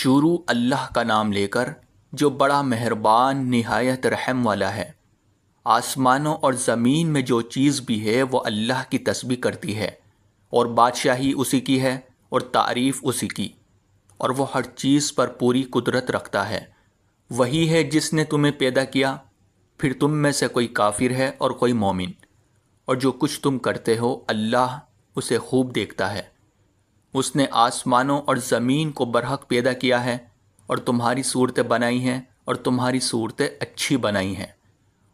شروع اللہ کا نام لے کر جو بڑا مہربان نہایت رحم والا ہے۔ آسمانوں اور زمین میں جو چیز بھی ہے وہ اللہ کی تسبیح کرتی ہے، اور بادشاہی اسی کی ہے اور تعریف اسی کی، اور وہ ہر چیز پر پوری قدرت رکھتا ہے۔ وہی ہے جس نے تمہیں پیدا کیا، پھر تم میں سے کوئی کافر ہے اور کوئی مومن، اور جو کچھ تم کرتے ہو اللہ اسے خوب دیکھتا ہے۔ اس نے آسمانوں اور زمین کو برحق پیدا کیا ہے، اور تمہاری صورتیں بنائی ہیں اور تمہاری صورتیں اچھی بنائی ہیں،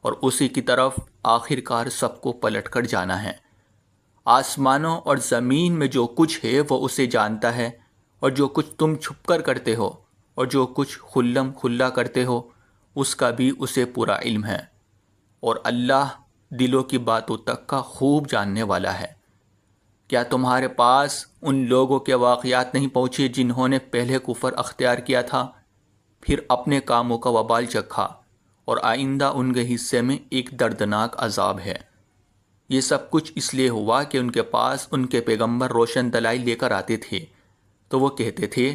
اور اسی کی طرف آخر کار سب کو پلٹ کر جانا ہے۔ آسمانوں اور زمین میں جو کچھ ہے وہ اسے جانتا ہے، اور جو کچھ تم چھپ کر کرتے ہو اور جو کچھ کھلم کھلا کرتے ہو اس کا بھی اسے پورا علم ہے، اور اللہ دلوں کی باتوں تک کا خوب جاننے والا ہے۔ کیا تمہارے پاس ان لوگوں کے واقعات نہیں پہنچے جنہوں نے پہلے کفر اختیار کیا تھا، پھر اپنے کاموں کا وبال چکھا، اور آئندہ ان کے حصے میں ایک دردناک عذاب ہے؟ یہ سب کچھ اس لیے ہوا کہ ان کے پاس ان کے پیغمبر روشن دلائل لے کر آتے تھے، تو وہ کہتے تھے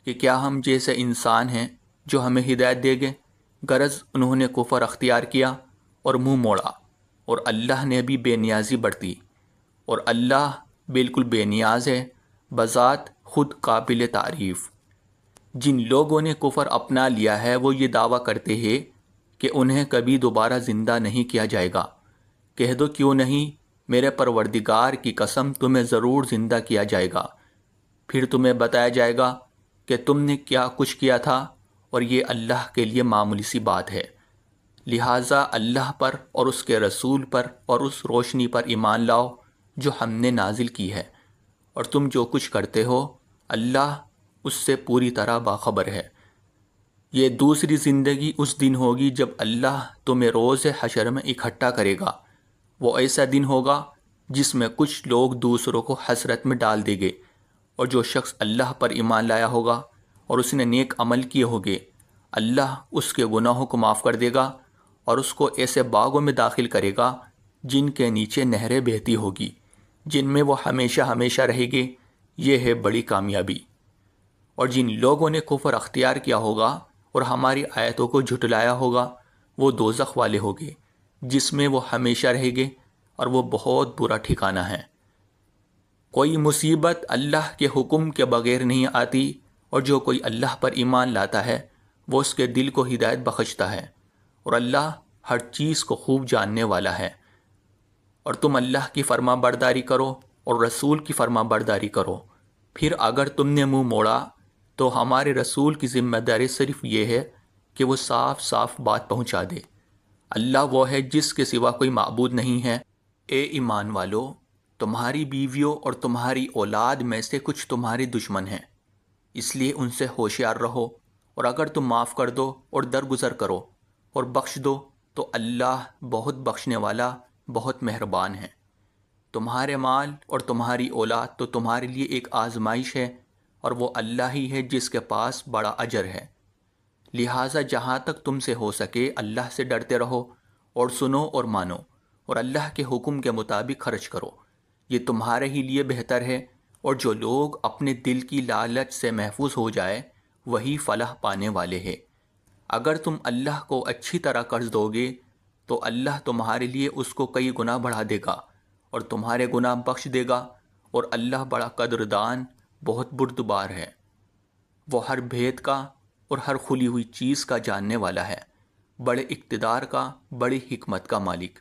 کہ کیا ہم جیسے انسان ہیں جو ہمیں ہدایت دے گے؟ غرض انہوں نے کفر اختیار کیا اور منہ موڑا، اور اللہ نے بھی بے نیازی برتی، اور اللہ بالکل بے نیاز ہے، بذات خود قابل تعریف۔ جن لوگوں نے کفر اپنا لیا ہے وہ یہ دعویٰ کرتے ہیں کہ انہیں کبھی دوبارہ زندہ نہیں کیا جائے گا۔ کہہ دو کیوں نہیں، میرے پروردگار کی قسم تمہیں ضرور زندہ کیا جائے گا، پھر تمہیں بتایا جائے گا کہ تم نے کیا کچھ کیا تھا، اور یہ اللہ کے لیے معمولی سی بات ہے۔ لہٰذا اللہ پر اور اس کے رسول پر اور اس روشنی پر ایمان لاؤ جو ہم نے نازل کی ہے، اور تم جو کچھ کرتے ہو اللہ اس سے پوری طرح باخبر ہے۔ یہ دوسری زندگی اس دن ہوگی جب اللہ تمہیں روز حشر میں اکٹھا کرے گا۔ وہ ایسا دن ہوگا جس میں کچھ لوگ دوسروں کو حسرت میں ڈال دیں گے، اور جو شخص اللہ پر ایمان لایا ہوگا اور اس نے نیک عمل کیے ہوگے اللہ اس کے گناہوں کو معاف کر دے گا، اور اس کو ایسے باغوں میں داخل کرے گا جن کے نیچے نہریں بہتی ہوگی، جن میں وہ ہمیشہ ہمیشہ رہے گے۔ یہ ہے بڑی کامیابی۔ اور جن لوگوں نے کفر اختیار کیا ہوگا اور ہماری آیتوں کو جھٹلایا ہوگا وہ دوزخ والے ہوگے، جس میں وہ ہمیشہ رہیں گے، اور وہ بہت برا ٹھکانہ ہے۔ کوئی مصیبت اللہ کے حکم کے بغیر نہیں آتی، اور جو کوئی اللہ پر ایمان لاتا ہے وہ اس کے دل کو ہدایت بخشتا ہے، اور اللہ ہر چیز کو خوب جاننے والا ہے۔ اور تم اللہ کی فرما برداری کرو اور رسول کی فرما برداری کرو، پھر اگر تم نے منہ موڑا تو ہمارے رسول کی ذمہ داری صرف یہ ہے کہ وہ صاف صاف بات پہنچا دے۔ اللہ وہ ہے جس کے سوا کوئی معبود نہیں ہے۔ اے ایمان والو، تمہاری بیویوں اور تمہاری اولاد میں سے کچھ تمہارے دشمن ہیں، اس لیے ان سے ہوشیار رہو، اور اگر تم معاف کر دو اور درگزر کرو اور بخش دو تو اللہ بہت بخشنے والا، بہت مہربان ہے۔ تمہارے مال اور تمہاری اولاد تو تمہارے لیے ایک آزمائش ہے، اور وہ اللہ ہی ہے جس کے پاس بڑا اجر ہے۔ لہٰذا جہاں تک تم سے ہو سکے اللہ سے ڈرتے رہو، اور سنو اور مانو، اور اللہ کے حکم کے مطابق خرچ کرو، یہ تمہارے ہی لیے بہتر ہے۔ اور جو لوگ اپنے دل کی لالچ سے محفوظ ہو جائے وہی فلاح پانے والے ہیں۔ اگر تم اللہ کو اچھی طرح قرض دو گے تو اللہ تمہارے لیے اس کو کئی گنا بڑھا دے گا اور تمہارے گناہ بخش دے گا، اور اللہ بڑا قدردان، بہت بردبار ہے۔ وہ ہر بھید کا اور ہر کھلی ہوئی چیز کا جاننے والا ہے، بڑے اقتدار کا، بڑی حکمت کا مالک۔